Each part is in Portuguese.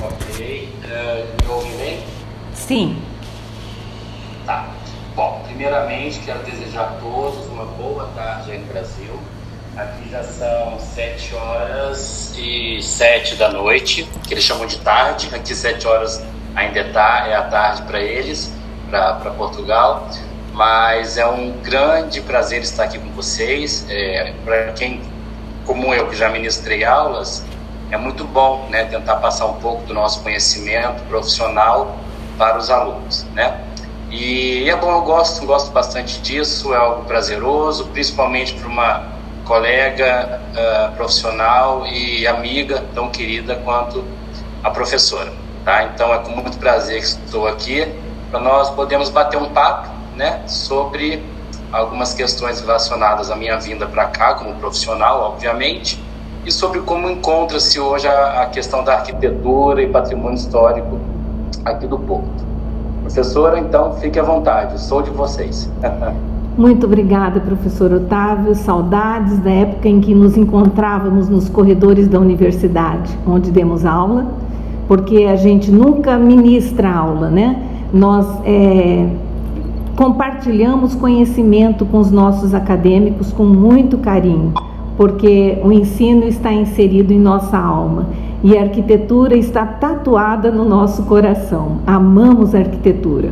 Ok. Me ouvem bem? Sim. Tá. Bom, primeiramente quero desejar a todos uma boa tarde aí no Brasil. Aqui já são 7h07 da noite, que eles chamam de tarde. Aqui 7 horas ainda é a tarde para eles, para Portugal. Mas é um grande prazer estar aqui com vocês. Para quem, como eu, que já ministrei aulas, é muito bom, né, tentar passar um pouco do nosso conhecimento profissional para os alunos, né? E é bom, eu gosto bastante disso, é algo prazeroso, principalmente para uma colega profissional e amiga tão querida quanto a professora, tá? Então é com muito prazer que estou aqui para nós podermos bater um papo, né, sobre algumas questões relacionadas à minha vinda para cá como profissional, obviamente, e sobre como encontra-se hoje a questão da arquitetura e patrimônio histórico aqui do Porto. Professora, então, fique à vontade, sou de vocês. Muito obrigada, professor Otávio. Saudades da época em que nos encontrávamos nos corredores da universidade, onde demos aula, porque a gente nunca ministra aula, né? Nós compartilhamos conhecimento com os nossos acadêmicos com muito carinho, porque o ensino está inserido em nossa alma e a arquitetura está tatuada no nosso coração. Amamos a arquitetura.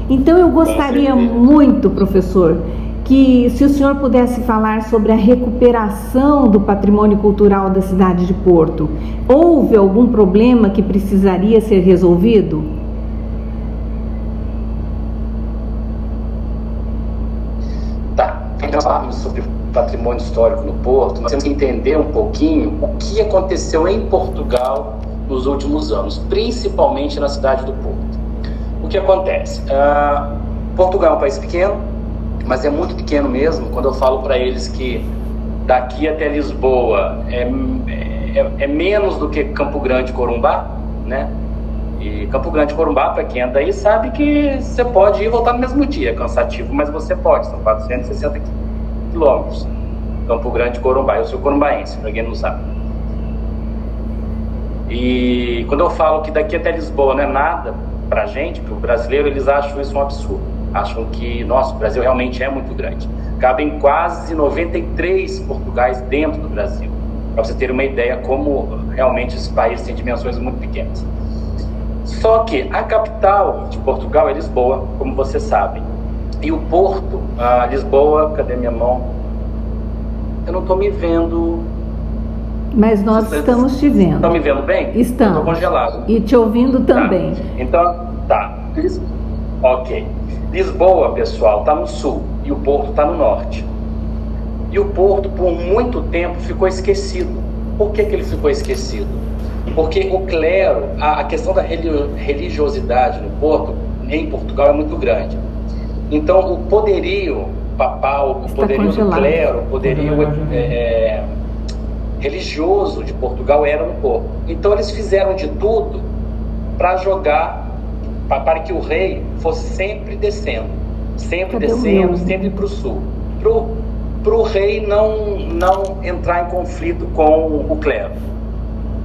Então eu gostaria muito, professor, que se o senhor pudesse falar sobre a recuperação do patrimônio cultural da cidade de Porto. Houve algum problema que precisaria ser resolvido? Então, falarmos sobre patrimônio histórico no Porto, nós temos que entender um pouquinho o que aconteceu em Portugal nos últimos anos, principalmente na cidade do Porto. O que acontece? Portugal é um país pequeno, mas é muito pequeno mesmo. Quando eu falo para eles que daqui até Lisboa é menos do que Campo Grande e Corumbá, né? E Campo Grande e Corumbá, para quem anda aí, sabe que você pode ir e voltar no mesmo dia. É cansativo, mas você pode. São 460 quilômetros. Campo Grande e Corumbá. Eu sou corumbaense, para quem não sabe. E quando eu falo que daqui até Lisboa não é nada para a gente, para o brasileiro, eles acham isso um absurdo. Acham que, nossa, o Brasil realmente é muito grande. Cabem quase 93 Portugais dentro do Brasil. Para você ter uma ideia como realmente esse país tem dimensões muito pequenas. Só que a capital de Portugal é Lisboa, como vocês sabem. E o Porto, Lisboa, cadê minha mão? Eu não estou me vendo. Mas nós estamos te vendo. Estão me vendo bem? Estamos. Estou congelado. E te ouvindo também. Tá. Então, tá. Ok. Lisboa, pessoal, está no sul e o Porto está no norte. E o Porto, por muito tempo, ficou esquecido. Por que ele ficou esquecido? Porque o clero, a questão da religiosidade no Porto, em Portugal, é muito grande. Então, o poderio papal, o poderio do clero, o poderio religioso de Portugal era no Porto. Então, eles fizeram de tudo para jogar, para que o rei fosse sempre descendo, sempre para o sul. Para o rei não entrar em conflito com o clero.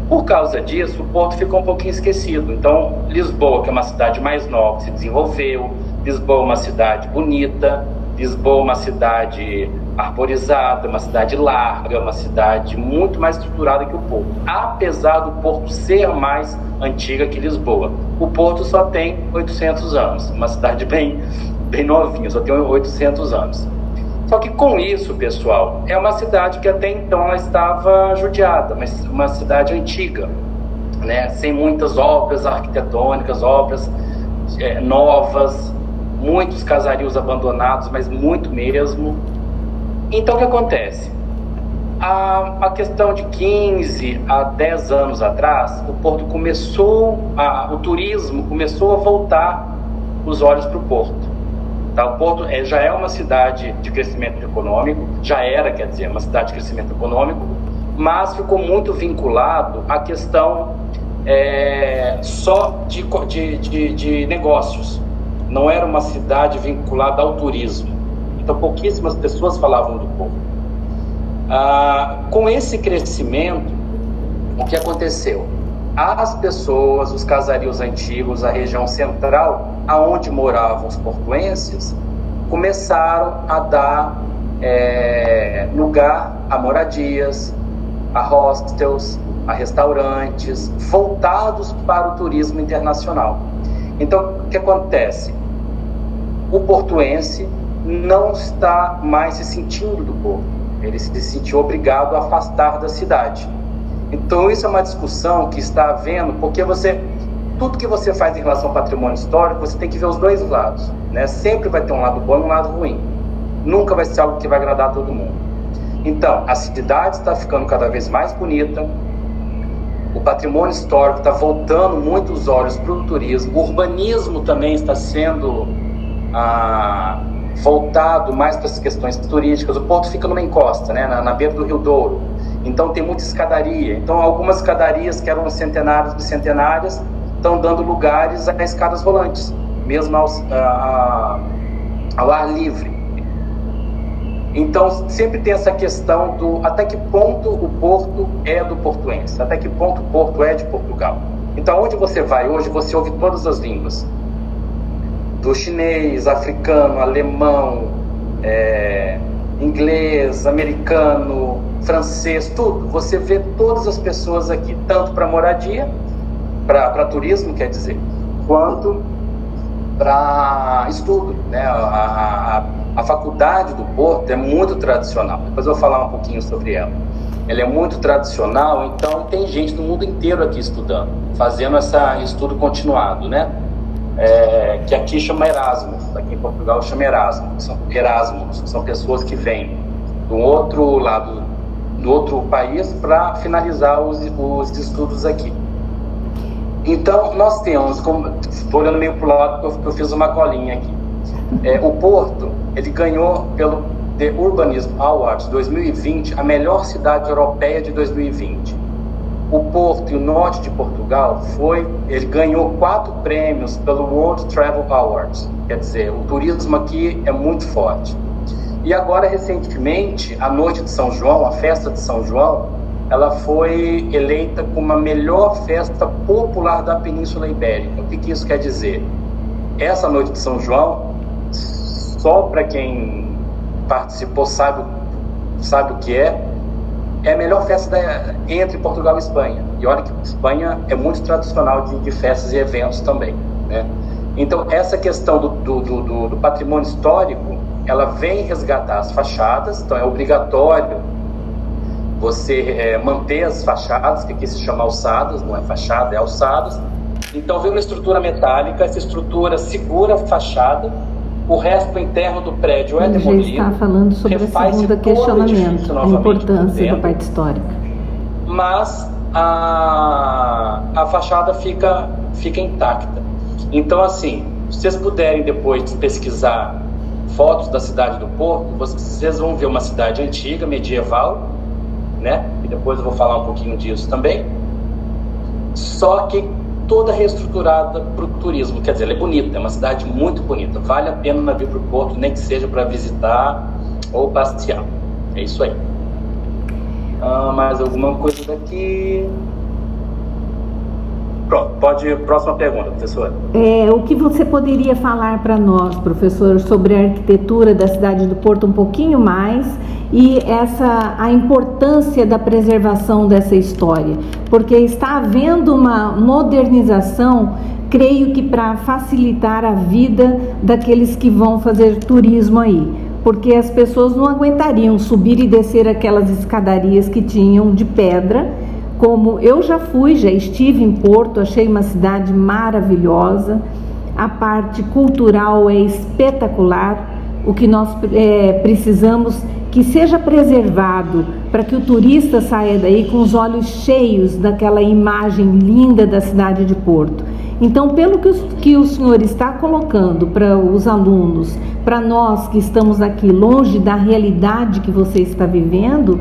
Por causa disso, o Porto ficou um pouquinho esquecido. Então, Lisboa, que é uma cidade mais nova, se desenvolveu. Lisboa é uma cidade bonita. Lisboa é uma cidade arborizada, uma cidade larga, uma cidade muito mais estruturada que o Porto. Apesar do Porto ser mais antiga que Lisboa. O Porto só tem 800 anos. Uma cidade bem novinha, só tem 800 anos. Só que com isso, pessoal, é uma cidade que até então ela estava judiada, mas uma cidade antiga, né? Sem muitas obras arquitetônicas, obras novas, muitos casarios abandonados, mas muito mesmo. Então o que acontece? A questão de 15 a 10 anos atrás, o Porto o turismo começou a voltar os olhos para o Porto. O Porto já é uma cidade de crescimento econômico, uma cidade de crescimento econômico, mas ficou muito vinculado à questão só de negócios. Não era uma cidade vinculada ao turismo. Então, pouquíssimas pessoas falavam do Porto. Com esse crescimento, o que aconteceu? as pessoas, os casarios antigos, a região central, aonde moravam os portuenses, começaram a dar lugar a moradias, a hostels, a restaurantes, voltados para o turismo internacional. Então, o que acontece? O portuense não está mais se sentindo do Porto, ele se sentiu obrigado a afastar da cidade. Então, isso é uma discussão que está havendo, porque tudo que você faz em relação ao patrimônio histórico, você tem que ver os dois lados, né? Sempre vai ter um lado bom e um lado ruim. Nunca vai ser algo que vai agradar a todo mundo. Então, a cidade está ficando cada vez mais bonita, o patrimônio histórico está voltando muito os olhos para o turismo, o urbanismo também está sendo voltado mais para as questões turísticas. O Porto fica numa encosta, né? na beira do Rio Douro. Então tem muita escadaria. Então algumas escadarias que eram centenárias e centenárias estão dando lugares a escadas rolantes, mesmo ao ar livre. Então sempre tem essa questão do até que ponto o Porto é do portuense, até que ponto o Porto é de Portugal. Então onde você vai hoje, você ouve todas as línguas, do chinês, africano, alemão, inglês, americano, francês, tudo. Você vê todas as pessoas aqui, tanto para moradia, para turismo, quer dizer, quanto para estudo, né? A faculdade do Porto é muito tradicional. Depois eu vou falar um pouquinho sobre ela. Ela é muito tradicional, então tem gente do mundo inteiro aqui estudando, fazendo esse estudo continuado, né? Que aqui chama Erasmus, aqui em Portugal chama Erasmus, são pessoas que vêm do outro lado, do outro país, para finalizar os estudos aqui. Então nós temos, estou olhando meio para o lado porque eu fiz uma colinha aqui, o Porto, ele ganhou pelo The Urbanism Awards 2020 a melhor cidade europeia de 2020. O Porto e o norte de Portugal ele ganhou 4 prêmios pelo World Travel Awards. Quer dizer, o turismo aqui é muito forte. E agora, recentemente, a noite de São João, a festa de São João, ela foi eleita como a melhor festa popular da Península Ibérica. O que isso quer dizer? Essa noite de São João, só para quem participou sabe o que é a melhor festa entre Portugal e Espanha. E olha que Espanha é muito tradicional de festas e eventos também, né? Então, essa questão do patrimônio histórico, ela vem resgatar as fachadas. Então, é obrigatório você manter as fachadas, que aqui se chama alçadas, não é fachada, é alçadas. Então, vem uma estrutura metálica, essa estrutura segura a fachada, o resto interno do prédio é demolido. Já está falando sobre o segundo questionamento, a importância da parte histórica. Mas a fachada fica intacta. Então, assim, se vocês puderem depois pesquisar fotos da cidade do Porto, vocês vão ver uma cidade antiga, medieval, né? E depois eu vou falar um pouquinho disso também. Só que toda reestruturada para o turismo, quer dizer, ela é bonita, é uma cidade muito bonita, vale a pena vir para o Porto, nem que seja para visitar ou passear. É isso aí. Mais alguma coisa daqui? Pronto, próxima pergunta, professora. O que você poderia falar para nós, professor, sobre a arquitetura da cidade do Porto um pouquinho mais e a importância da preservação dessa história? Porque está havendo uma modernização, creio que para facilitar a vida daqueles que vão fazer turismo aí, porque as pessoas não aguentariam subir e descer aquelas escadarias que tinham de pedra. Como eu já estive em Porto, achei uma cidade maravilhosa, a parte cultural é espetacular, o que nós precisamos que seja preservado para que o turista saia daí com os olhos cheios daquela imagem linda da cidade de Porto. Então, pelo que o senhor está colocando para os alunos, para nós que estamos aqui longe da realidade que você está vivendo,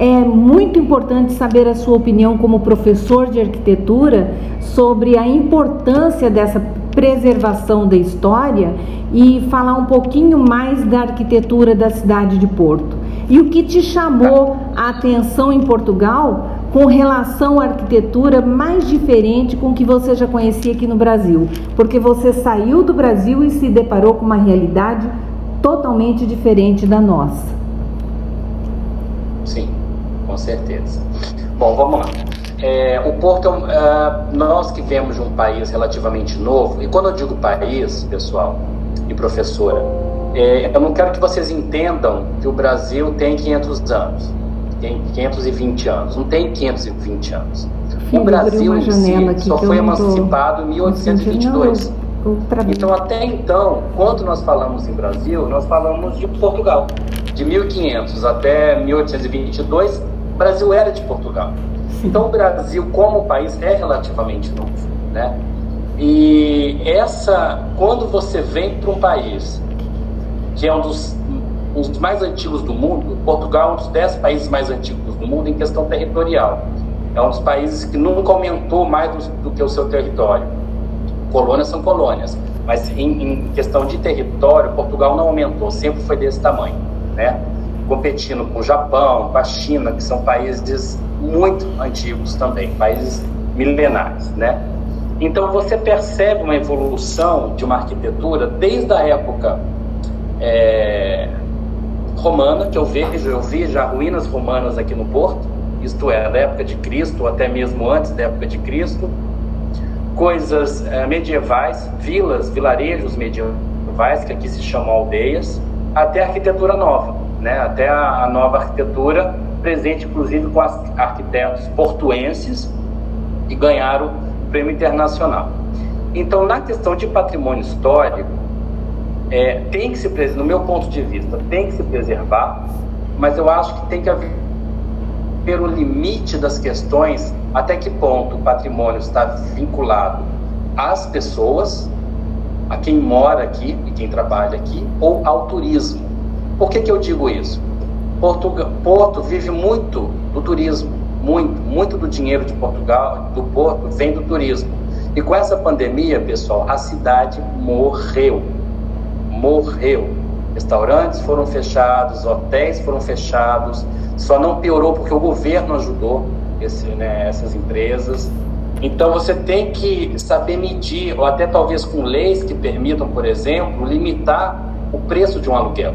é muito importante saber a sua opinião como professor de arquitetura sobre a importância dessa preservação da história e falar um pouquinho mais da arquitetura da cidade de Porto. E o que te chamou a atenção em Portugal com relação à arquitetura mais diferente com o que você já conhecia aqui no Brasil? Porque você saiu do Brasil e se deparou com uma realidade totalmente diferente da nossa. Sim, com certeza. Bom, vamos lá. O Porto, nós que viemos de um país relativamente novo, e quando eu digo país, pessoal e professora, eu não quero que vocês entendam que o Brasil tem 500 anos, tem 520 anos, não tem 520 anos. Filho, o Brasil em si só foi emancipado em não 1822. Então, até então, quando nós falamos em Brasil, nós falamos de Portugal. De 1500 até 1822, o Brasil era de Portugal. Então, o Brasil, como país, é relativamente novo, né? E quando você vem para um país que é um dos mais antigos do mundo, Portugal é um dos 10 países mais antigos do mundo em questão territorial. É um dos países que nunca aumentou mais do que o seu território. Colônias são colônias, mas em questão de território, Portugal não aumentou, sempre foi desse tamanho, né? Competindo com o Japão, com a China, que são países muito antigos também, países milenares, né? Então você percebe uma evolução de uma arquitetura desde a época romana, que eu vi já ruínas romanas aqui no Porto, isto é, da época de Cristo, ou até mesmo antes da época de Cristo, coisas medievais, vilarejos medievais, que aqui se chamam aldeias, até a arquitetura nova, né? Até a nova arquitetura, presente inclusive com arquitetos portuenses, que ganharam o prêmio internacional. Então, na questão de patrimônio histórico, tem que se preservar, no meu ponto de vista, tem que se preservar, mas eu acho que tem que haver o limite das questões, até que ponto o patrimônio está vinculado às pessoas, a quem mora aqui e quem trabalha aqui, ou ao turismo. Por que eu digo isso? Porto vive muito do turismo, muito do dinheiro de Portugal, do Porto, vem do turismo. E com essa pandemia, pessoal, a cidade morreu. Restaurantes foram fechados, hotéis foram fechados, só não piorou porque o governo ajudou essas empresas. Então você tem que saber medir, ou até talvez com leis que permitam, por exemplo, limitar o preço de um aluguel,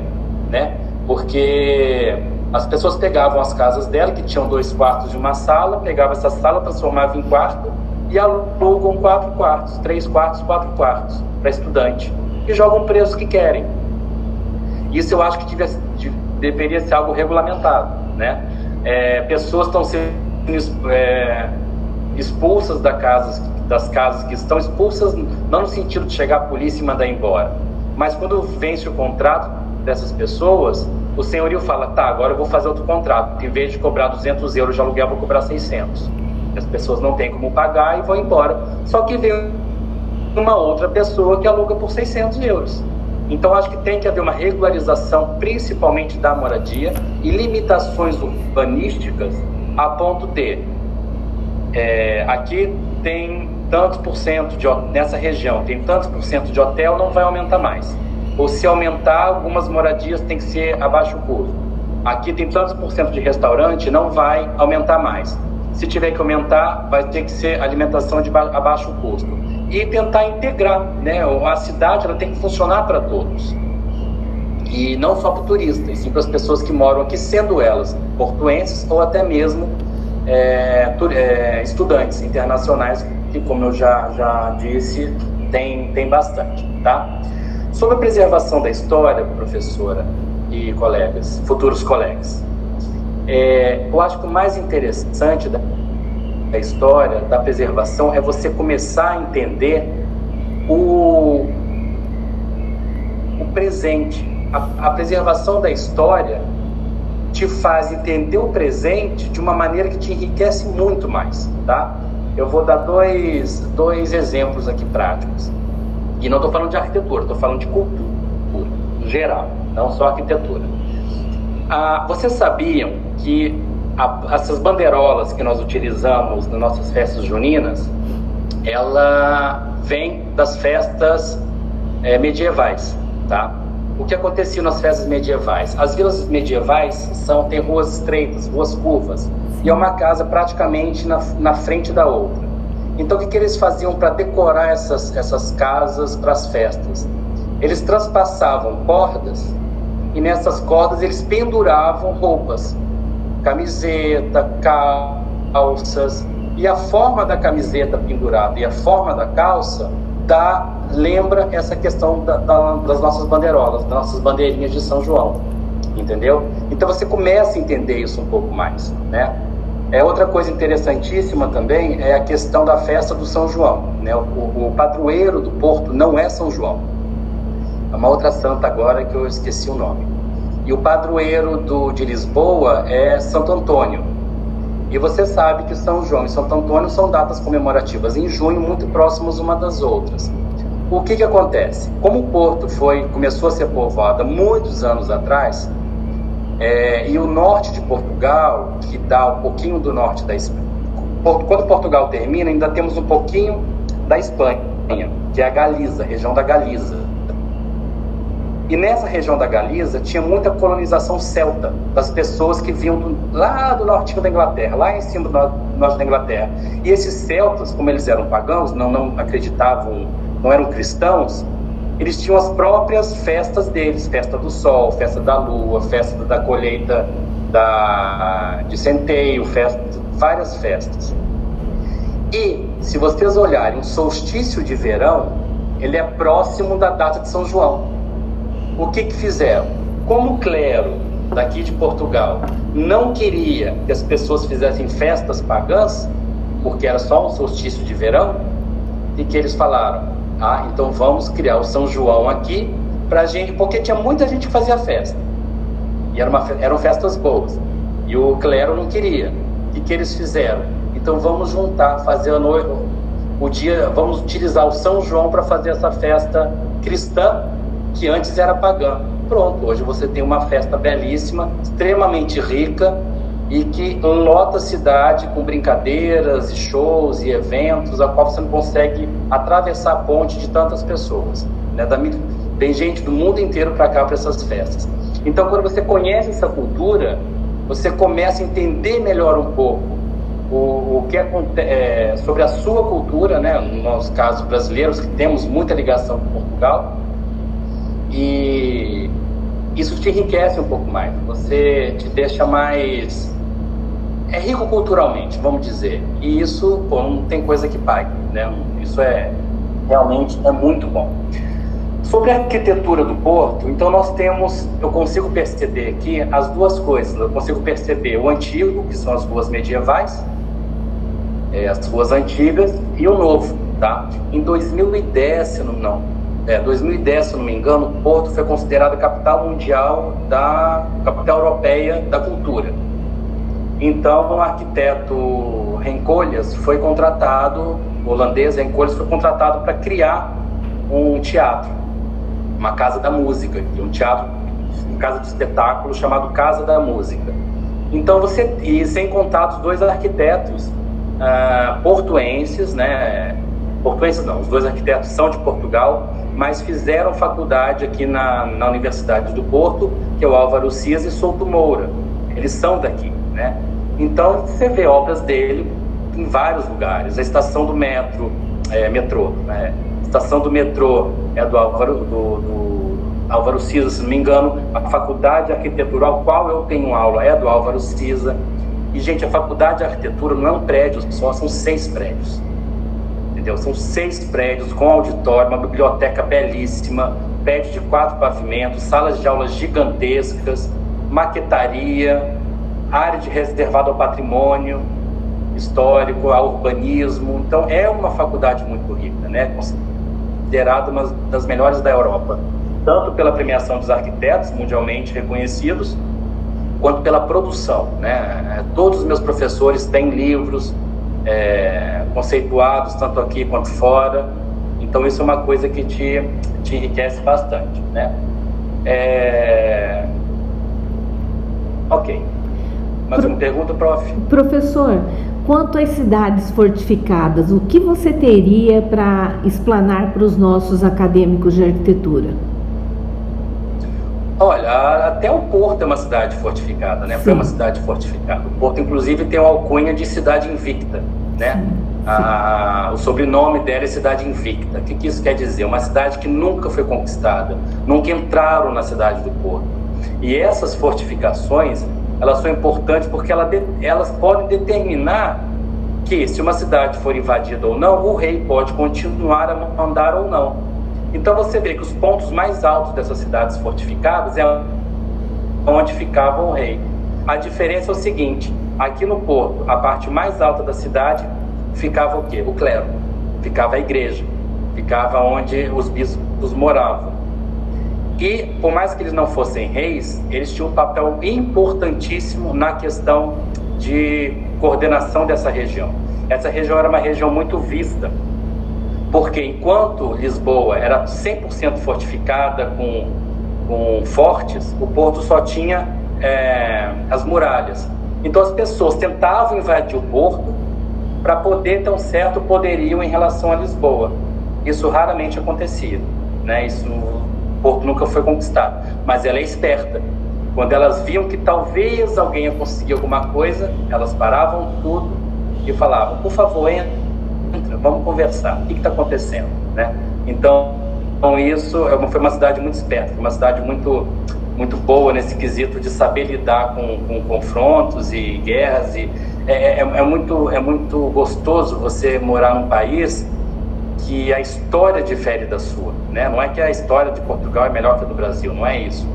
né? Porque as pessoas pegavam as casas dela, que tinham 2 quartos de uma sala, pegavam essa sala, transformavam em quarto e alugam 4 quartos, 3 quartos, 4 quartos para estudante, e jogam o preço que querem. Isso eu acho que deveria ser algo regulamentado, né? Pessoas estão sendo expulsas das casas que estão expulsas, não no sentido de chegar a polícia e mandar embora, mas quando vence o contrato dessas pessoas, o senhorio fala, tá, agora eu vou fazer outro contrato, em vez de cobrar 200 euros de aluguel, vou cobrar 600. As pessoas não têm como pagar e vão embora, só que vem uma outra pessoa que aluga por 600 euros. Então acho que tem que haver uma regularização, principalmente da moradia, e limitações urbanísticas a ponto de aqui tem tantos por cento nessa região tem tantos por cento de hotel, não vai aumentar mais, ou se aumentar, algumas moradias tem que ser a baixo custo. Aqui tem tantos por cento de restaurante, não vai aumentar mais. Se tiver que aumentar, vai ter que ser alimentação a baixo custo. E tentar integrar, né? A cidade ela tem que funcionar para todos. E não só para o turista, e sim para as pessoas que moram aqui, sendo elas portuenses ou até mesmo estudantes internacionais, que, como eu já disse, tem bastante, tá? Sobre a preservação da história, professora e colegas, futuros colegas, eu acho que o mais interessante da história, da preservação, é você começar a entender o presente. A preservação da história te faz entender o presente de uma maneira que te enriquece muito mais, tá? Eu vou dar dois exemplos aqui práticos. E não estou falando de arquitetura, estou falando de cultura geral, não só arquitetura. Vocês sabiam que essas bandeirolas que nós utilizamos nas nossas festas juninas, ela vem das festas medievais, tá? o que acontecia nas festas medievais? As vilas medievais têm ruas estreitas, ruas curvas, e é uma casa praticamente na frente da outra. Então, o que eles faziam para decorar essas casas para as festas? Eles transpassavam cordas, e nessas cordas eles penduravam roupas, camiseta, calças, e a forma da camiseta pendurada e a forma da calça lembra essa questão das nossas bandeirolas, das nossas bandeirinhas de São João, entendeu? Então você começa a entender isso um pouco mais, né? Outra coisa interessantíssima também é a questão da festa do São João, né? O padroeiro do Porto não é São João, é uma outra santa agora que eu esqueci o nome. E o padroeiro de Lisboa é Santo Antônio. E você sabe que São João e Santo Antônio são datas comemorativas em junho, muito próximas uma das outras. O que acontece? Como o Porto começou a ser povoado muitos anos atrás, e o norte de Portugal, que dá um pouquinho do norte da Espanha, quando Portugal termina, ainda temos um pouquinho da Espanha, que é a Galiza, a região da Galiza. E nessa região da Galiza tinha muita colonização celta, das pessoas que vinham lá do norte da Inglaterra, lá em cima do norte da Inglaterra. E esses celtas, como eles eram pagãos, não acreditavam, não eram cristãos, eles tinham as próprias festas deles, festa do sol, festa da lua, festa da colheita de centeio, várias festas. E se vocês olharem o solstício de verão, ele é próximo da data de São João. O que fizeram? Como o clero daqui de Portugal não queria que as pessoas fizessem festas pagãs, porque era só um solstício de verão, e que eles falaram, então vamos criar o São João aqui pra gente, porque tinha muita gente que fazia festa, e eram festas boas, e o clero não queria. O que eles fizeram? Então vamos juntar, vamos utilizar o São João para fazer essa festa cristã, que antes era pagã. Pronto, hoje você tem uma festa belíssima, extremamente rica, e que lota a cidade com brincadeiras e shows e eventos, a qual você não consegue atravessar a ponte de tantas pessoas, né? Tem gente do mundo inteiro para cá, para essas festas. Então, quando você conhece essa cultura, você começa a entender melhor um pouco o que acontece sobre a sua cultura, né? No nosso caso, brasileiros, que temos muita ligação com Portugal, e isso te enriquece um pouco mais, você te deixa mais rico culturalmente, vamos dizer, e isso, não tem coisa que pague, né? Isso realmente é muito bom. Sobre a arquitetura do Porto, então eu consigo perceber aqui as duas coisas. Eu consigo perceber o antigo, que são as ruas medievais, as ruas antigas, e o novo, tá? Em 2010, se não me engano, o Porto foi considerado a capital mundial, capital europeia da cultura. Então, o arquiteto Rencolhas foi contratado, o holandês Rencolhas foi contratado para criar um teatro, uma casa da música, um teatro, uma casa de espetáculo chamado Casa da Música. Então, e sem contar os dois arquitetos portuenses, né? Portuenses não, os dois arquitetos são de Portugal, mas fizeram faculdade aqui na Universidade do Porto, que é o Álvaro Sias e Souto Moura. Eles são daqui, né? Então, você vê obras dele em vários lugares. A estação do metrô, né? A estação do metrô é do Álvaro Siza, se não me engano. A faculdade de arquitetura ao qual eu tenho aula é do Álvaro Siza. E, gente, a faculdade de arquitetura não é um prédio só, são 6 prédios. Entendeu? São 6 prédios com auditório, uma biblioteca belíssima, prédio de 4 pavimentos, salas de aulas gigantescas, maquetaria, área reservada ao patrimônio histórico, ao urbanismo. Então, é uma faculdade muito rica, né? Considerada uma das melhores da Europa, tanto pela premiação dos arquitetos mundialmente reconhecidos, quanto pela produção, né? Todos os meus professores têm livros conceituados, tanto aqui quanto fora. Então, isso é uma coisa que te enriquece bastante, né? Ok. Mais uma pergunta, prof? Professor, quanto às cidades fortificadas, o que você teria para explanar para os nossos acadêmicos de arquitetura? Olha, até o Porto é uma cidade fortificada, né? Sim. Foi uma cidade fortificada. O Porto, inclusive, tem uma alcunha de cidade invicta, né? O sobrenome dela é Cidade Invicta. O que isso quer dizer? Uma cidade que nunca foi conquistada, nunca entraram na cidade do Porto. E essas fortificações, elas são importantes porque elas podem determinar que, se uma cidade for invadida ou não, o rei pode continuar a mandar ou não. Então você vê que os pontos mais altos dessas cidades fortificadas é onde ficava o rei. A diferença é o seguinte: aqui no Porto, a parte mais alta da cidade ficava o quê? O clero, ficava a igreja, ficava onde os bispos moravam. E por mais que eles não fossem reis, eles tinham um papel importantíssimo na questão de coordenação dessa região. Essa região era uma região muito vista, porque enquanto Lisboa era 100% fortificada com fortes, o Porto só tinha as muralhas. Então as pessoas tentavam invadir o Porto para poder ter um certo poderio em relação a Lisboa. Isso raramente acontecia, né? O Porto nunca foi conquistado, mas ela é esperta. Quando elas viam que talvez alguém ia conseguir alguma coisa, elas paravam tudo e falavam: por favor, entra, vamos conversar, o que está acontecendo, né? Então isso foi uma cidade muito esperta, foi uma cidade muito, muito boa nesse quesito de saber lidar com confrontos e guerras. E é muito gostoso você morar num país que a história difere da sua, né? Não é que a história de Portugal é melhor que a do Brasil, não é isso.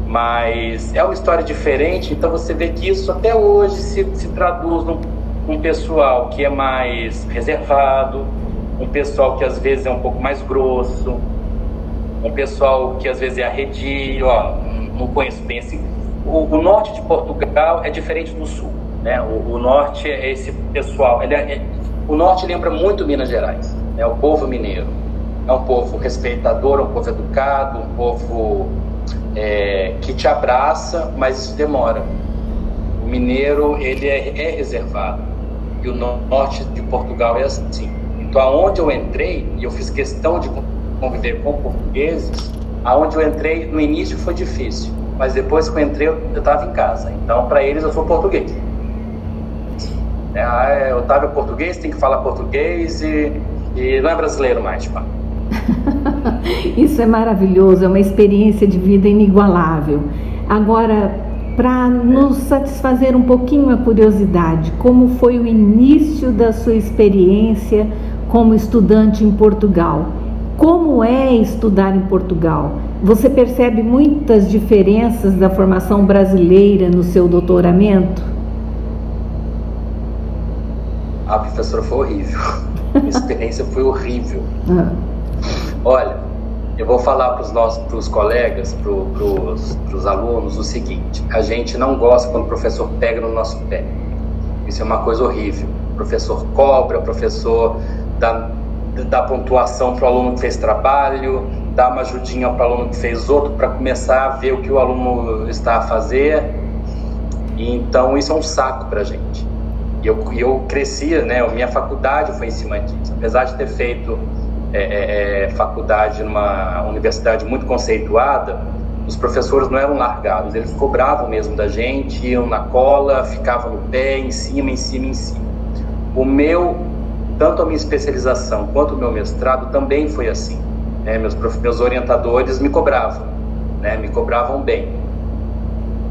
Mas é uma história diferente, então você vê que isso até hoje se traduz num pessoal que é mais reservado, um pessoal que às vezes é um pouco mais grosso, um pessoal que às vezes é arredio. Não conheço bem assim. O norte de Portugal é diferente do sul, né? O norte é esse pessoal, o norte lembra muito Minas Gerais, né? O povo mineiro é um povo respeitador, um povo educado, um povo que te abraça, mas isso demora. O mineiro, ele é reservado, e o norte de Portugal é assim. Então, aonde eu entrei, e eu fiz questão de conviver com portugueses, aonde eu entrei, no início foi difícil, mas depois que eu entrei, eu estava em casa. Então, para eles, eu sou português. Otávio é português, tem que falar português e não é brasileiro mais, pá. Isso é maravilhoso, é uma experiência de vida inigualável. Agora, para nos satisfazer um pouquinho a curiosidade, como foi o início da sua experiência como estudante em Portugal? Como é estudar em Portugal? Você percebe muitas diferenças da formação brasileira no seu doutoramento? A professora foi horrível. Minha experiência foi horrível. Olha, eu vou falar para os colegas, para os alunos, o seguinte: a gente não gosta quando o professor pega no nosso pé. Isso é uma coisa horrível. O professor cobra, o professor dá pontuação para o aluno que fez trabalho, dá uma ajudinha para o aluno que fez outro, para começar a ver o que o aluno está a fazer. E então isso é um saco para a gente. E eu cresci, né? Minha faculdade foi em cima disso. Apesar de ter feito faculdade numa universidade muito conceituada, os professores não eram largados, eles cobravam mesmo da gente, iam na cola, ficavam no pé, em cima. Tanto a minha especialização quanto o meu mestrado também foi assim, né? Meus orientadores me cobravam, né? Me cobravam bem.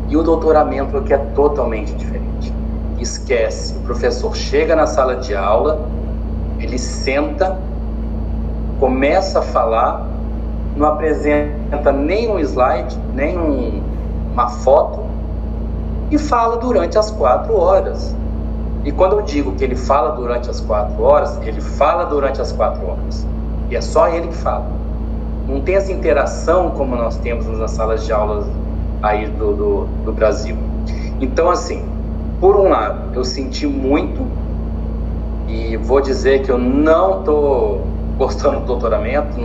E o doutoramento aqui é totalmente diferente. Esquece, o professor chega na sala de aula, ele senta, começa a falar, não apresenta nem um slide, nem uma foto, e fala durante as 4 horas. E quando eu digo que ele fala durante as 4 horas, ele fala durante as 4 horas. E é só ele que fala. Não tem essa interação como nós temos nas salas de aulas aí do Brasil. Então, assim, por um lado, eu senti muito, e vou dizer que eu não estou gostando do doutoramento,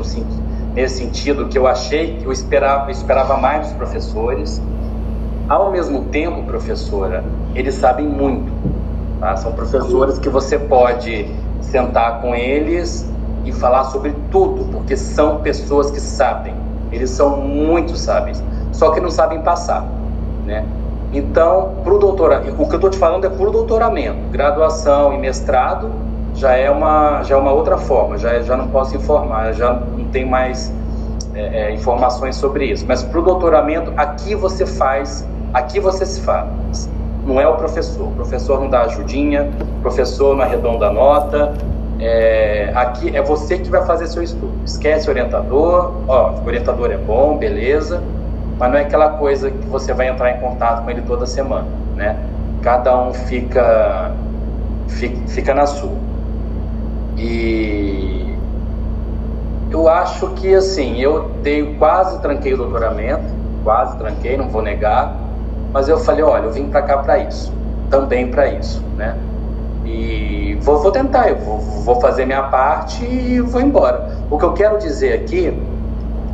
nesse sentido que eu achei, que eu esperava mais dos professores. Ao mesmo tempo, professora, eles sabem muito, tá? São professores que você pode sentar com eles e falar sobre tudo, porque são pessoas que sabem, eles são muito sábios. só que não sabem passar, né? Então, pro doutoramento, o que eu estou te falando é para o doutoramento. Graduação e mestrado já é uma outra forma, já não posso informar, já não tenho mais informações sobre isso. Mas para o doutoramento, aqui você se faz. Não é o professor não dá ajudinha, o professor não arredonda a nota, aqui é você que vai fazer seu estudo. Esquece o orientador, o orientador é bom, beleza, mas não é aquela coisa que você vai entrar em contato com ele toda semana, né? Cada um fica na sua. E eu acho que, assim, eu quase tranquei o doutoramento, não vou negar, mas eu falei, olha, eu vim para cá para isso, também para isso, né? E vou tentar, eu vou fazer minha parte e vou embora. O que eu quero dizer aqui,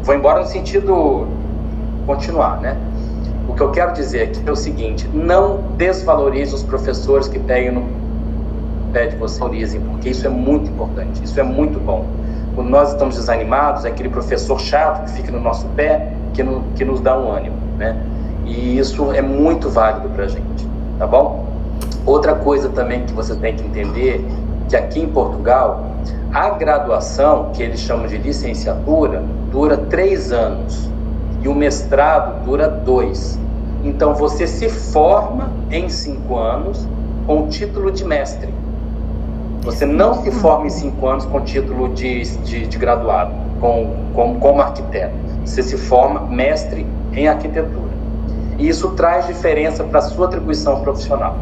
vou embora no sentido continuar, né? O que eu quero dizer aqui é o seguinte: não desvalorize os professores que peguem no pé de vocês, valorizem, porque isso é muito importante, isso é muito bom. Quando nós estamos desanimados, é aquele professor chato que fica no nosso pé que nos dá um ânimo, né? E isso é muito válido pra gente, tá bom? Outra coisa também que você tem que entender, que aqui em Portugal, a graduação, que eles chamam de licenciatura, dura 3 anos e o mestrado dura 2. Então você se forma em 5 anos com o título de mestre. Você não se forma em 5 anos com título de graduado, como arquiteto. Você se forma mestre em arquitetura. E isso traz diferença para a sua atribuição profissional.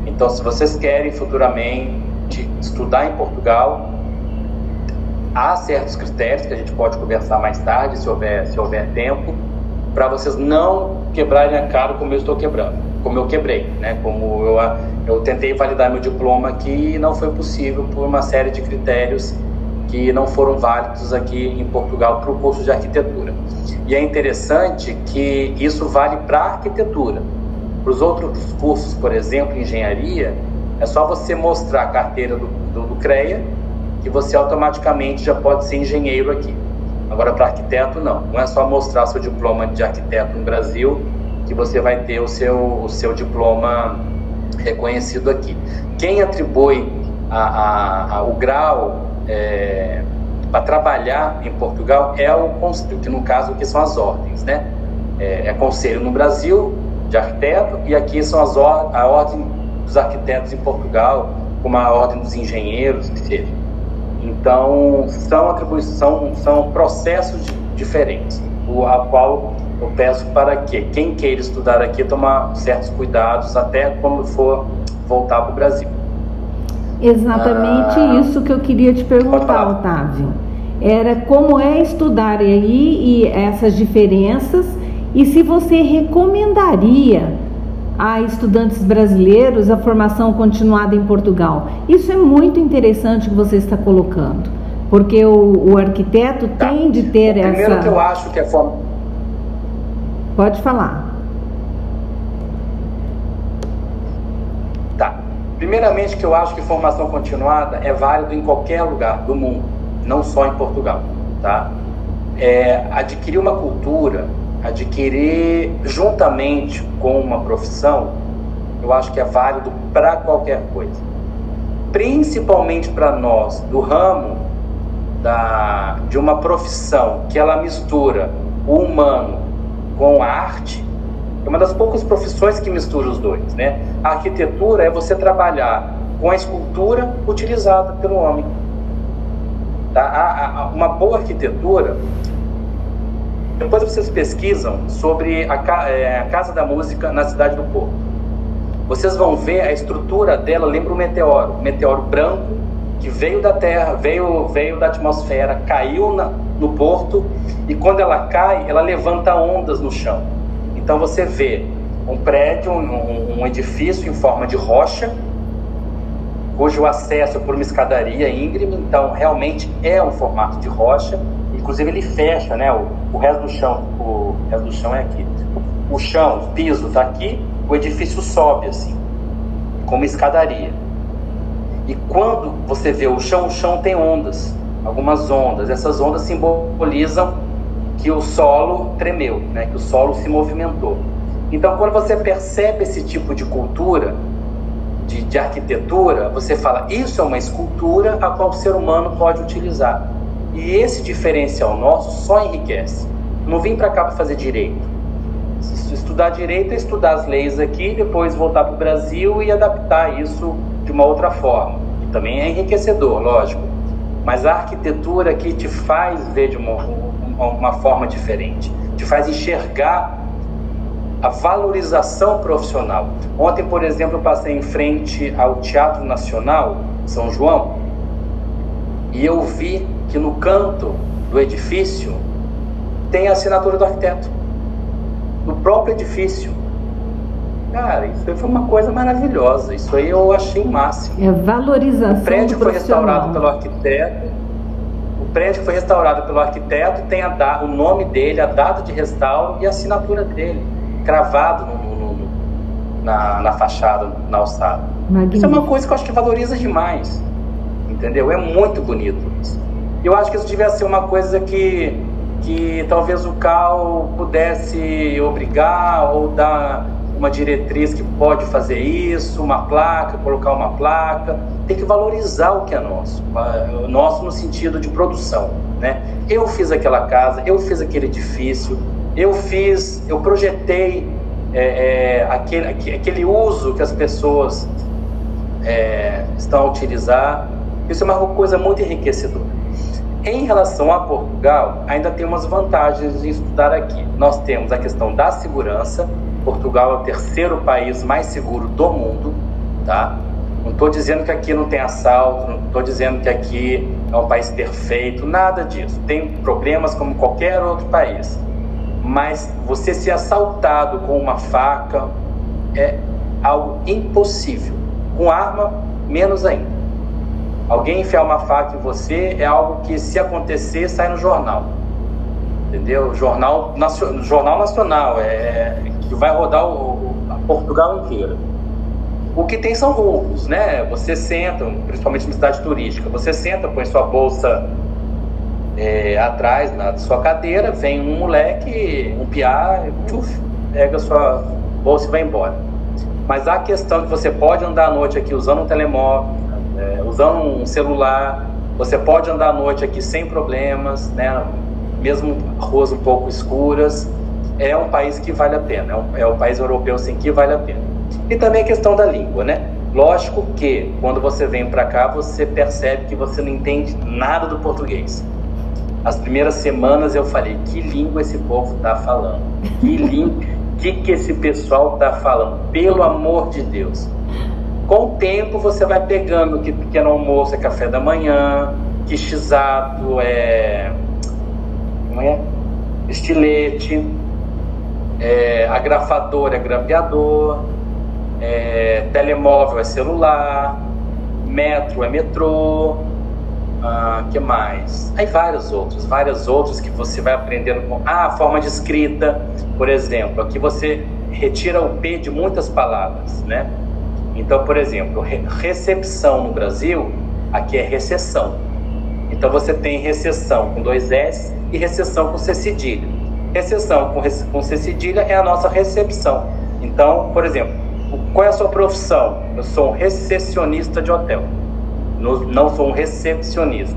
Então, se vocês querem futuramente estudar em Portugal, há certos critérios que a gente pode conversar mais tarde, se houver tempo, para vocês não quebrarem a cara como eu estou quebrando, como eu quebrei, né? Como eu tentei validar meu diploma aqui e não foi possível por uma série de critérios que não foram válidos aqui em Portugal para o curso de arquitetura. E é interessante que isso vale para a arquitetura. Para os outros cursos, por exemplo, engenharia, é só você mostrar a carteira do CREA que você automaticamente já pode ser engenheiro aqui. Agora, para arquiteto, não. Não é só mostrar seu diploma de arquiteto no Brasil que você vai ter o seu diploma reconhecido aqui. Quem atribui o grau para trabalhar em Portugal é o conselho, que no caso aqui são as ordens, né? É conselho no Brasil de arquiteto, e aqui são a ordem dos arquitetos em Portugal, como a ordem dos engenheiros, que seja. Então, são processos diferentes, a qual eu peço para que quem queira estudar aqui tomar certos cuidados até quando for voltar para o Brasil. Exatamente isso que eu queria te perguntar, Otávio. Era como é estudar aí e essas diferenças, e se você recomendaria a estudantes brasileiros a formação continuada em Portugal. Isso é muito interessante que você está colocando, porque o arquiteto tem de ter essa... Primeiro que eu acho que é forma... Pode falar. Tá. Primeiramente que eu acho que formação continuada é válido em qualquer lugar do mundo, não só em Portugal, tá? Adquirir uma cultura, adquirir juntamente com uma profissão, eu acho que é válido para qualquer coisa. Principalmente para nós, do ramo de uma profissão que ela mistura o humano com a arte, é uma das poucas profissões que mistura os dois, né? A arquitetura é você trabalhar com a escultura utilizada pelo homem. Tá? Uma boa arquitetura... Depois vocês pesquisam sobre a Casa da Música na Cidade do Porto. Vocês vão ver a estrutura dela, lembra um meteoro branco que veio da Terra, veio da atmosfera, caiu no Porto, e quando ela cai, ela levanta ondas no chão. Então você vê um prédio, um edifício em forma de rocha, cujo acesso é por uma escadaria íngreme, então realmente é um formato de rocha. Inclusive ele fecha, né? O resto do chão é aqui. O chão, o piso está aqui, o edifício sobe assim, como escadaria. E quando você vê o chão tem ondas, algumas ondas. Essas ondas simbolizam que o solo tremeu, né? Que o solo se movimentou. Então, quando você percebe esse tipo de cultura, de arquitetura, você fala, isso é uma escultura a qual o ser humano pode utilizar. E esse diferencial nosso só enriquece. Não vim para cá para fazer direito. Estudar direito é estudar as leis aqui, depois voltar para o Brasil e adaptar isso de uma outra forma. E também é enriquecedor, lógico. Mas a arquitetura aqui te faz ver de uma forma diferente. Te faz enxergar a valorização profissional. Ontem, por exemplo, eu passei em frente ao Teatro Nacional, São João, e eu vi que no canto do edifício tem a assinatura do arquiteto, no próprio edifício. Cara, isso aí foi uma coisa maravilhosa, isso aí eu achei o máximo. É valorização do profissional. O prédio foi restaurado pelo arquiteto, tem o nome dele, a data de restauro e a assinatura dele, cravado na fachada, na alçada. Magnífico. Isso é uma coisa que eu acho que valoriza demais, entendeu? É muito bonito isso. Eu acho que isso devia ser uma coisa que talvez o CAL pudesse obrigar ou dar uma diretriz que pode fazer isso, uma placa, colocar uma placa. Tem que valorizar o que é nosso no sentido de produção, né? Eu fiz aquela casa, eu fiz aquele edifício, eu projetei aquele uso que as pessoas estão a utilizar. Isso é uma coisa muito enriquecedora. Em relação a Portugal, ainda tem umas vantagens de estudar aqui. Nós temos a questão da segurança. Portugal é o terceiro país mais seguro do mundo, tá? Não estou dizendo que aqui não tem assalto, não estou dizendo que aqui é um país perfeito, nada disso. Tem problemas como qualquer outro país. Mas você ser assaltado com uma faca é algo impossível. Com arma, menos ainda. Alguém enfiar uma faca em você é algo que, se acontecer, sai no jornal. Entendeu? Jornal nacional, que vai rodar a Portugal inteira. O que tem são roubos, né? Você senta, principalmente na cidade turística, você senta, põe sua bolsa atrás da sua cadeira, vem um moleque, um piá, pega sua bolsa e vai embora. Mas a questão que você pode andar à noite aqui usando um telemóvel, usando um celular, você pode andar à noite aqui sem problemas, né? Mesmo ruas um pouco escuras, é um país que vale a pena, é um país europeu sim que vale a pena. E também a questão da língua, né? Lógico que quando você vem para cá, você percebe que você não entende nada do português. As primeiras semanas eu falei, que língua esse povo está falando? Que língua, que esse pessoal está falando? Pelo amor de Deus. Com o tempo você vai pegando que pequeno almoço é café da manhã, que x-ato estilete, agrafador é grampeador, telemóvel é celular, metro é metrô, que mais? Aí vários outros que você vai aprendendo com a forma de escrita, por exemplo, aqui você retira o P de muitas palavras, né? Então, por exemplo, recepção no Brasil, aqui é recessão. Então você tem recessão com 2 S e recessão com C cedilha. Recessão com C cedilha é a nossa recepção. Então, por exemplo, qual é a sua profissão? Eu sou um recepcionista de hotel, não sou um recepcionista.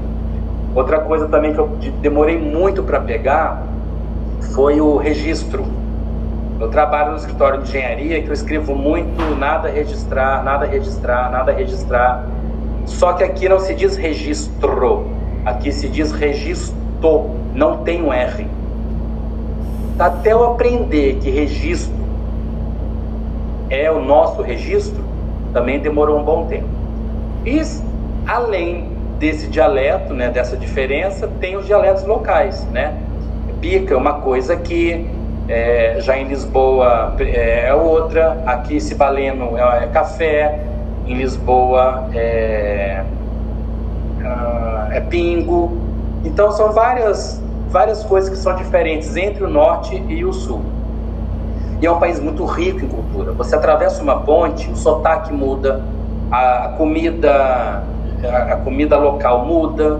Outra coisa também que eu demorei muito para pegar foi o registro. Eu trabalho no escritório de engenharia que eu escrevo muito nada registrar. Só que aqui não se diz registro, aqui se diz registro, não tem um R. Até eu aprender que registro é o nosso registro, também demorou um bom tempo. E além desse dialeto, né, dessa diferença, tem os dialetos locais, né? Pica é uma coisa que já em Lisboa é outra, aqui Cibaleno é café, em Lisboa é pingo. Então são várias coisas que são diferentes entre o norte e o sul. E é um país muito rico em cultura. Você atravessa uma ponte, o sotaque muda, a comida local muda,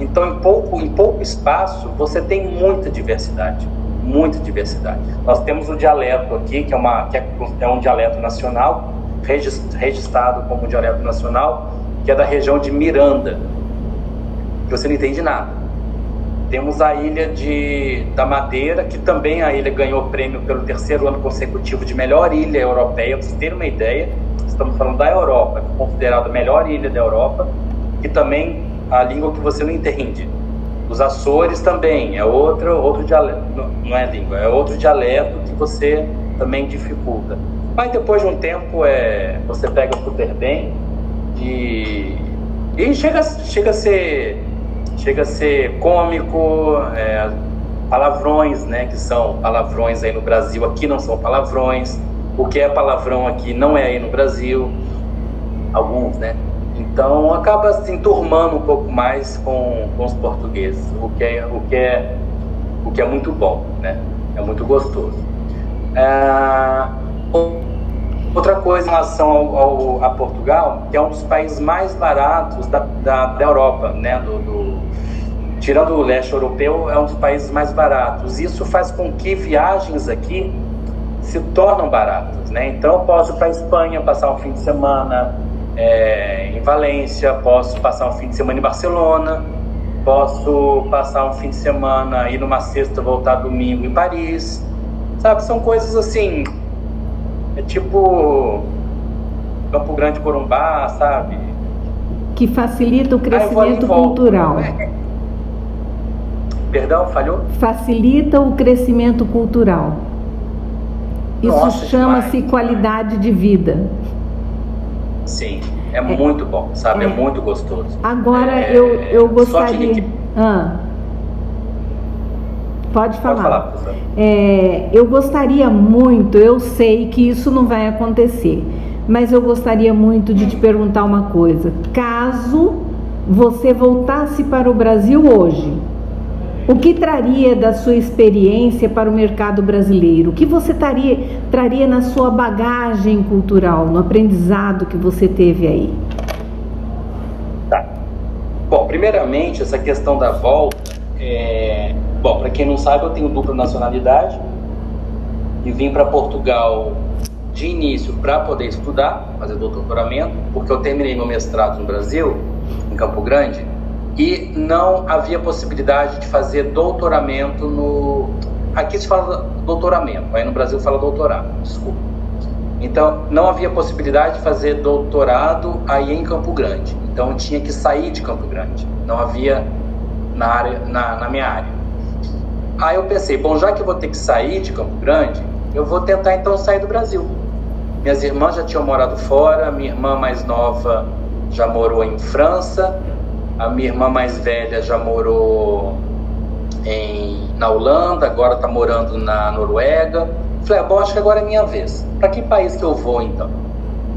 Então, em pouco espaço, você tem muita diversidade. Muita diversidade. Nós temos o dialeto aqui, que é um dialeto nacional, registrado como dialeto nacional, que é da região de Miranda, que você não entende nada. Temos a ilha da Madeira, que também a ilha ganhou prêmio pelo 3º ano consecutivo de melhor ilha europeia. Para vocês terem uma ideia, estamos falando da Europa, que é considerada a melhor ilha da Europa, que também a língua que você não entende. Os Açores também é outro dialeto, não é língua, é outro dialeto que você também dificulta. Mas depois de um tempo você pega super bem e chega a ser cômico, palavrões, né, que são palavrões aí no Brasil, aqui não são palavrões. O que é palavrão aqui não é aí no Brasil, alguns, né? Então acaba se enturmando um pouco mais com os portugueses, o que é muito bom, né? É muito gostoso. Outra coisa em relação a Portugal, que é um dos países mais baratos da Europa, né? Tirando o leste europeu, é um dos países mais baratos. Isso faz com que viagens aqui se tornem baratas, né? Então eu posso ir para a Espanha, passar um fim de semana em Valência, posso passar um fim de semana em Barcelona, posso passar um fim de semana, ir numa sexta, voltar domingo em Paris, sabe? São coisas assim, tipo Campo Grande, Corumbá, sabe? Que facilita o crescimento cultural. Perdão, falhou? Facilita o crescimento cultural. Isso chama-se demais. Qualidade de vida. Sim, é muito bom, sabe? É muito gostoso. Agora, eu gostaria... Pode falar. Pode falar, professor. Eu gostaria muito, eu sei que isso não vai acontecer, mas eu gostaria muito de te perguntar uma coisa. Caso você voltasse para o Brasil hoje, o que traria da sua experiência para o mercado brasileiro? O que você traria na sua bagagem cultural, no aprendizado que você teve aí? Tá. Bom, primeiramente, essa questão da volta, bom, para quem não sabe, eu tenho dupla nacionalidade e vim para Portugal de início para poder estudar, fazer doutoramento, porque eu terminei meu mestrado no Brasil, em Campo Grande, e não havia possibilidade de fazer doutoramento Aqui se fala doutoramento, aí no Brasil fala doutorado, desculpa. Então, não havia possibilidade de fazer doutorado aí em Campo Grande. Então, eu tinha que sair de Campo Grande. Não havia na minha área. Aí eu pensei, bom, já que eu vou ter que sair de Campo Grande, eu vou tentar então sair do Brasil. Minhas irmãs já tinham morado fora, minha irmã mais nova já morou em França, a minha irmã mais velha já morou na Holanda, agora está morando na Noruega. Falei, bom, acho que agora é minha vez. Para que país que eu vou, então?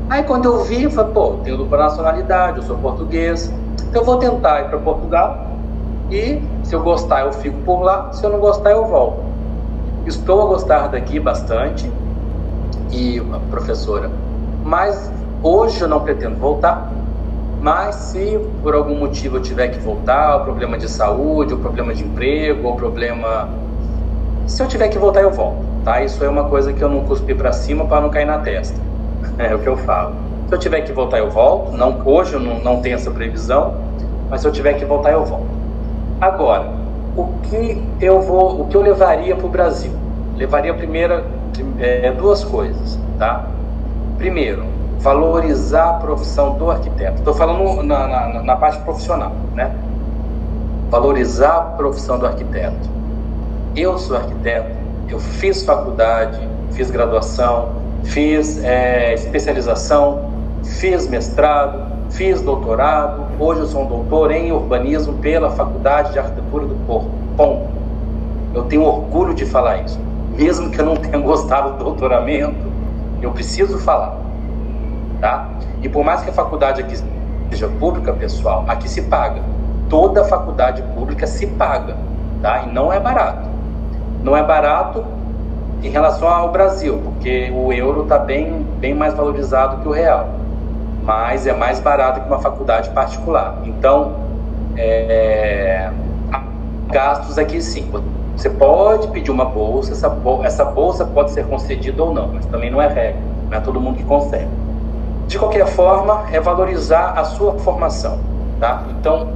Aí, quando eu vi, eu falei, pô, tenho dupla nacionalidade, eu sou português, então eu vou tentar ir para Portugal e, se eu gostar, eu fico por lá, se eu não gostar, eu volto. Estou a gostar daqui bastante, e professora, mas hoje eu não pretendo voltar. Mas se por algum motivo eu tiver que voltar, o problema de saúde, o problema de emprego, o problema... Se eu tiver que voltar, eu volto, tá? Isso é uma coisa que eu não cuspi para cima para não cair na testa. É o que eu falo. Se eu tiver que voltar, eu volto. Não, hoje eu não tenho essa previsão, mas se eu tiver que voltar, eu volto. Agora, o que eu levaria para o Brasil? Levaria primeiro duas coisas, tá? Primeiro, valorizar a profissão do arquiteto. Estou falando na parte profissional, né? Valorizar a profissão do arquiteto. Eu sou arquiteto, eu fiz faculdade, fiz graduação, fiz especialização, fiz mestrado, fiz doutorado. Hoje eu sou um doutor em urbanismo pela Faculdade de Arquitetura do Porto. Ponto. Eu tenho orgulho de falar isso. Mesmo que eu não tenha gostado do doutoramento, eu preciso falar. Tá? E por mais que a faculdade aqui seja pública, pessoal, aqui se paga. Toda faculdade pública se paga, tá? E não é barato. Não é barato em relação ao Brasil, porque o euro está bem mais valorizado que o real. Mas é mais barato que uma faculdade particular. Então, gastos aqui sim. Você pode pedir uma bolsa, essa bolsa pode ser concedida ou não, mas também não é regra, não é todo mundo que consegue. De qualquer forma, é valorizar a sua formação, tá? Então,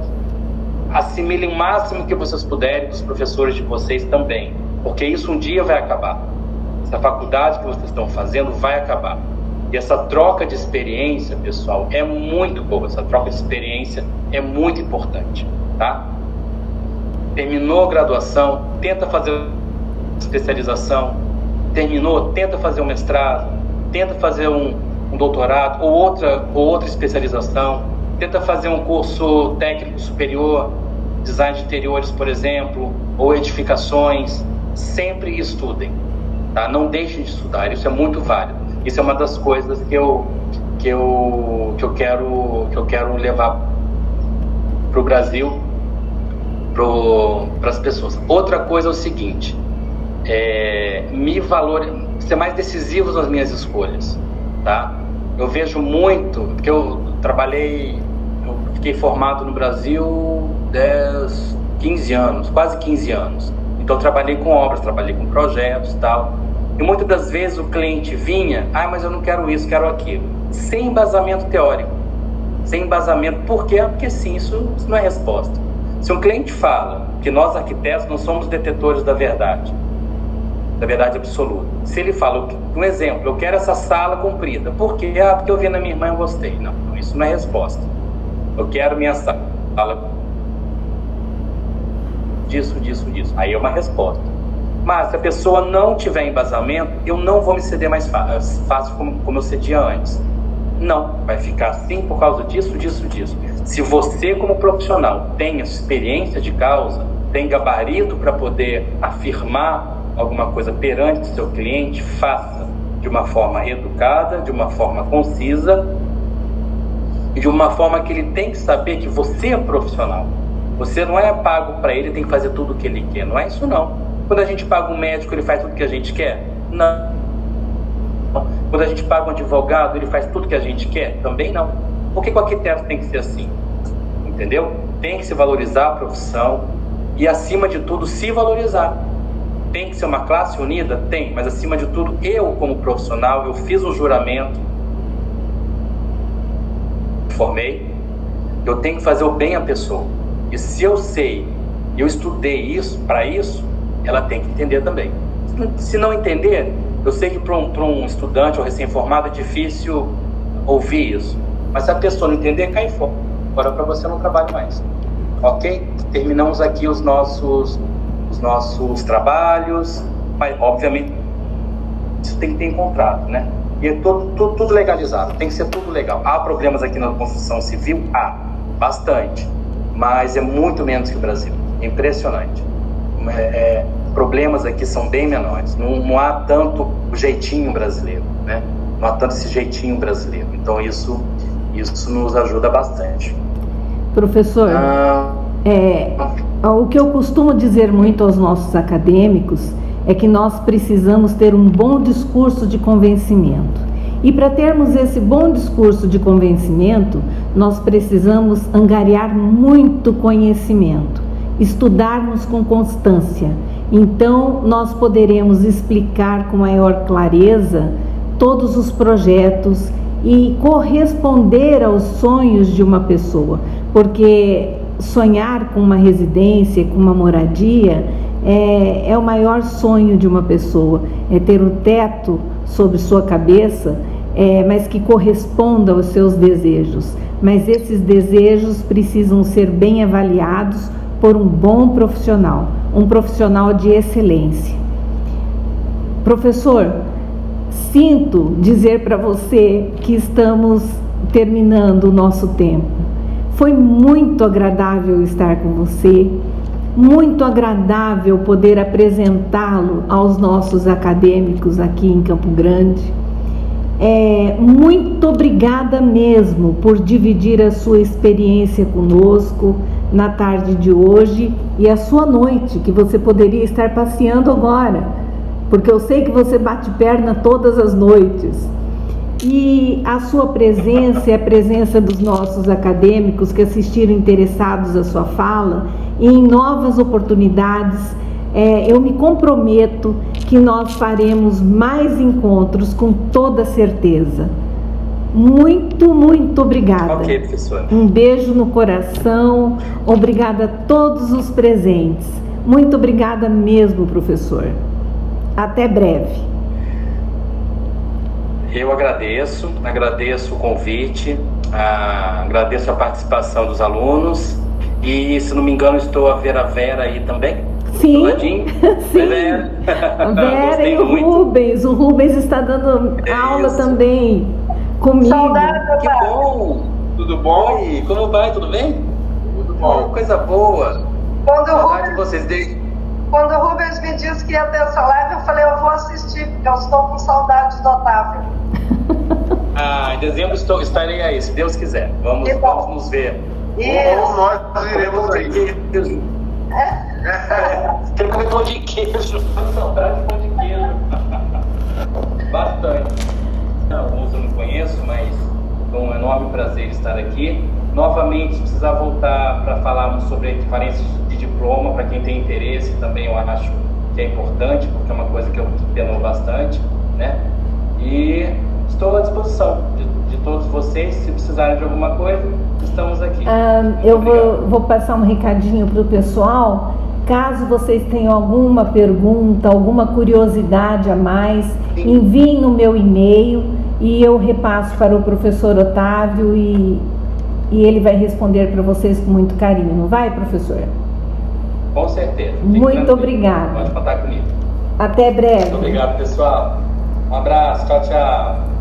assimilem o máximo que vocês puderem dos professores de vocês também, porque isso um dia vai acabar. Essa faculdade que vocês estão fazendo vai acabar. E essa troca de experiência, pessoal, é muito boa. Essa troca de experiência é muito importante, tá? Terminou a graduação, tenta fazer especialização. Terminou, tenta fazer um mestrado, tenta fazer um doutorado ou outra especialização. Tenta fazer um curso técnico superior, design de interiores, por exemplo, ou edificações. Sempre estudem, tá? Não deixem de estudar, isso é muito válido. Isso é uma das coisas que eu quero levar para o Brasil, para as pessoas. Outra coisa é o seguinte, ser mais decisivos nas minhas escolhas, tá? Eu vejo muito, porque eu fiquei formado no Brasil 15 anos, quase 15 anos. Então eu trabalhei com obras, trabalhei com projetos e tal. E muitas das vezes o cliente vinha, mas eu não quero isso, quero aquilo. Sem embasamento teórico. Sem embasamento. Por quê? Porque sim, isso não é resposta. Se um cliente fala que nós arquitetos não somos detetores da verdade absoluta. Se ele fala, um exemplo, eu quero essa sala comprida. Por quê? Porque eu vi na minha irmã e eu gostei. Não, isso não é resposta. Eu quero minha sala disso. Aí é uma resposta. Mas se a pessoa não tiver embasamento, eu não vou me ceder mais fácil como eu cedia antes. Não, vai ficar assim por causa disso. Se você, como profissional, tem experiência de causa, tem gabarito para poder afirmar alguma coisa perante o seu cliente, faça de uma forma educada, de uma forma concisa e de uma forma que ele tem que saber que você é profissional. Você não é pago para ele, tem que fazer tudo o que ele quer. Não é isso, não. Quando a gente paga um médico, ele faz tudo o que a gente quer? Não. Quando a gente paga um advogado, ele faz tudo o que a gente quer? Também não. Por que o arquiteto tem que ser assim? Entendeu? Tem que se valorizar a profissão e, acima de tudo, se valorizar. Tem que ser uma classe unida? Tem, mas acima de tudo, eu como profissional, eu fiz um juramento, formei, eu tenho que fazer o bem à pessoa. E se eu sei, eu estudei isso, para isso, ela tem que entender também. Se não entender, eu sei que para um estudante ou recém-formado é difícil ouvir isso. Mas se a pessoa não entender, cai fora. Agora para você não trabalha mais. Ok? Terminamos aqui os nossos trabalhos. Mas, obviamente, isso tem que ter em contrato, né? E é tudo legalizado. Tem que ser tudo legal. Há problemas aqui na construção civil? Há. Bastante. Mas é muito menos que o Brasil. É impressionante. Problemas aqui são bem menores. Não há tanto o jeitinho brasileiro, né? Não há tanto esse jeitinho brasileiro. Então isso nos ajuda bastante. Professor, o que eu costumo dizer muito aos nossos acadêmicos é que nós precisamos ter um bom discurso de convencimento. E para termos esse bom discurso de convencimento, nós precisamos angariar muito conhecimento, estudarmos com constância. Então, nós poderemos explicar com maior clareza todos os projetos e corresponder aos sonhos de uma pessoa, porque sonhar com uma residência, com uma moradia, é o maior sonho de uma pessoa, é ter um teto sobre sua cabeça, mas que corresponda aos seus desejos. Mas esses desejos precisam ser bem avaliados por um bom profissional, um profissional de excelência. Professor, sinto dizer para você que estamos terminando o nosso tempo. Foi muito agradável estar com você, muito agradável poder apresentá-lo aos nossos acadêmicos aqui em Campo Grande. Muito obrigada mesmo por dividir a sua experiência conosco na tarde de hoje e a sua noite, que você poderia estar passeando agora, porque eu sei que você bate perna todas as noites. E a sua presença e a presença dos nossos acadêmicos que assistiram interessados à sua fala, e em novas oportunidades, eu me comprometo que nós faremos mais encontros com toda certeza. Muito, muito obrigada. Ok, professora. Um beijo no coração. Obrigada a todos os presentes. Muito obrigada mesmo, professor. Até breve. Eu agradeço o convite, agradeço a participação dos alunos e, se não me engano, estou a ver a Vera aí também. Sim, sim. Vera, Vera e o Rubens. O Rubens está dando aula também comigo. Saudade, que bom! Tudo bom? Oi, como vai? Tudo bem? Tudo bom. Coisa boa. Saudade de vocês. Quando o Rubens me disse que ia ter essa live, eu falei, eu vou assistir, porque eu estou com saudade do Otávio. Em dezembro estarei aí, se Deus quiser. Vamos nos ver. Ou nós iremos aí. Quero comer pão de queijo. Saudade de pão de queijo. Bastante. Alguns eu não conheço, mas foi um enorme prazer estar aqui. Novamente, precisar voltar para falarmos sobre a equivalência de diploma, para quem tem interesse também, eu acho que é importante, porque é uma coisa que eu penso bastante, né? E estou à disposição de todos vocês, se precisarem de alguma coisa, estamos aqui. Eu vou passar um recadinho para o pessoal. Caso vocês tenham alguma pergunta, alguma curiosidade a mais, enviem no meu e-mail e eu repasso para o professor Otávio e ele vai responder para vocês com muito carinho, não vai, professor? Com certeza. Muito obrigada. Pode contar comigo. Até breve. Muito obrigado, pessoal. Um abraço. Tchau, tchau.